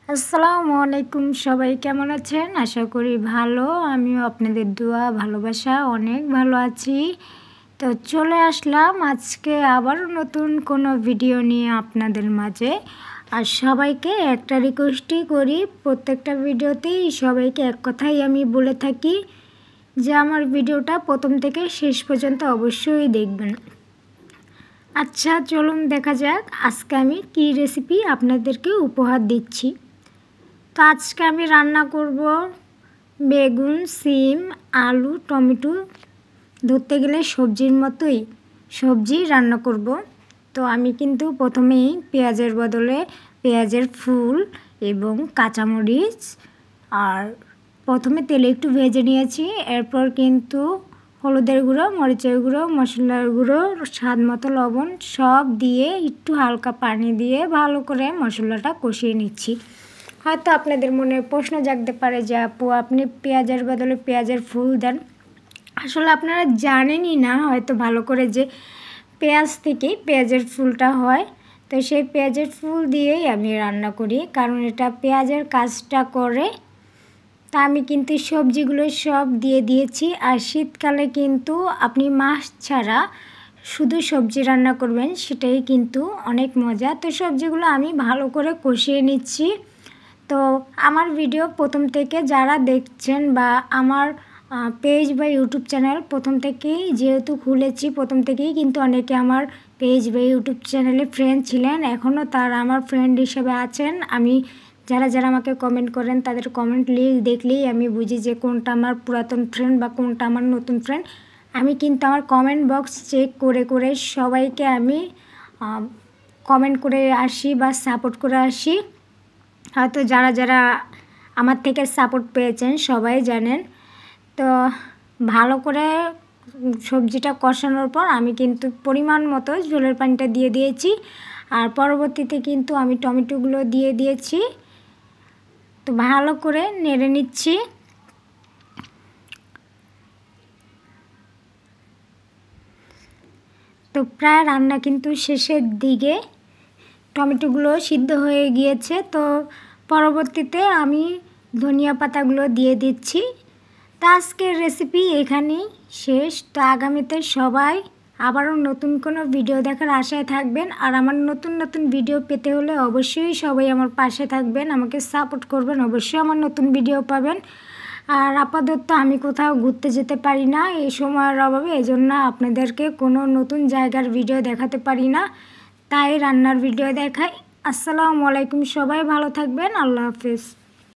আসসালামু আলাইকুম, সবাই কেমন আছেন? আশা করি ভালো। আমিও আপনাদের দোয়া ভালোবাসা অনেক ভালো আছি। তো চলে আসলাম আজকে আবারও নতুন কোনো ভিডিও নিয়ে আপনাদের মাঝে। আর সবাইকে একটা রিকোয়েস্টই করি, প্রত্যেকটা ভিডিওতেই সবাইকে এক কথাই আমি বলে থাকি যে আমার ভিডিওটা প্রথম থেকে শেষ পর্যন্ত অবশ্যই দেখবেন। আচ্ছা, চলুন দেখা যাক আজকে আমি কী রেসিপি আপনাদেরকে উপহার দিচ্ছি। তো আজকে আমি রান্না করব বেগুন, সিম, আলু, টমেটো, ধরতে গেলে সবজির মতোই সবজি রান্না করব। তো আমি কিন্তু প্রথমেই পেঁয়াজের বদলে পেঁয়াজের ফুল এবং কাঁচামরিচ আর প্রথমে তেলে একটু ভেজে নিয়েছি। এরপর কিন্তু হলুদের গুঁড়ো, মরিচের গুঁড়ো, মশলার গুঁড়ো, স্বাদ মতো লবণ সব দিয়ে একটু হালকা পানি দিয়ে ভালো করে মশলাটা কষিয়ে নিচ্ছি। হয়তো আপনাদের মনে প্রশ্ন জাগতে পারে যে আপু আপনি পেঁয়াজের বদলে পেঁয়াজের ফুল দেন। আসলে আপনারা জানেনই না হয়তো ভালো করে যে পেঁয়াজ থেকেই পেঁয়াজের ফুলটা হয়। তো সেই পেঁয়াজের ফুল দিয়েই আমি রান্না করি, কারণ এটা পেঁয়াজের কাজটা করে। তা আমি কিন্তু সবজিগুলো সব দিয়ে দিয়েছি। আর শীতকালে কিন্তু আপনি মাছ ছাড়া শুধু সবজি রান্না করবেন, সেটাই কিন্তু অনেক মজা। তো সবজিগুলো আমি ভালো করে কষিয়ে নিচ্ছি। তো আমার ভিডিও প্রথম থেকে যারা দেখছেন বা আমার পেজ বা ইউটিউব চ্যানেল প্রথম থেকেই যেহেতু খুলেছি, প্রথম থেকেই কিন্তু অনেকে আমার পেজ বা ইউটিউব চ্যানেলে ফ্রেন্ড ছিলেন, এখনও তারা আমার ফ্রেন্ড হিসেবে আছেন। আমি যারা যারা আমাকে কমেন্ট করেন তাদের কমেন্ট লিস্ট দেখলেই আমি বুঝি যে কোনটা আমার পুরাতন ফ্রেন্ড বা কোনটা আমার নতুন ফ্রেন্ড। আমি কিন্তু আমার কমেন্ট বক্স চেক করে করে সবাইকে আমি কমেন্ট করে আসি বা সাপোর্ট করে আসি। হয়তো যারা যারা আমার থেকে সাপোর্ট পেয়েছেন সবাই জানেন। তো ভালো করে সবজিটা কষানোর পর আমি কিন্তু পরিমাণ মতো ঝোলের পানিটা দিয়ে দিয়েছি। আর পরবর্তীতে কিন্তু আমি টমেটোগুলো দিয়ে দিয়েছি। তো ভালো করে নেড়ে নিচ্ছি। তো প্রায় রান্না কিন্তু শেষের দিকে, টমেটোগুলো সিদ্ধ হয়ে গিয়েছে। তো পরবর্তীতে আমি ধনিয়া পাতাগুলো দিয়ে দিচ্ছি। তো আজকের রেসিপি এখানেই শেষ। তো আগামীতে সবাই আবারও নতুন কোনো ভিডিও দেখার আশায় থাকবেন। আর আমার নতুন নতুন ভিডিও পেতে হলে অবশ্যই সবাই আমার পাশে থাকবেন, আমাকে সাপোর্ট করবেন, অবশ্যই আমার নতুন ভিডিও পাবেন। আর আপাতত আমি কোথাও ঘুরতে যেতে পারি না এই সময়ের অভাবে, এজন্য আপনাদেরকে কোনো নতুন জায়গার ভিডিও দেখাতে পারি না, তাই রান্নার ভিডিও দেখাই। আসসালামু আলাইকুম, সবাই ভালো থাকবেন, আল্লাহ হাফেজ।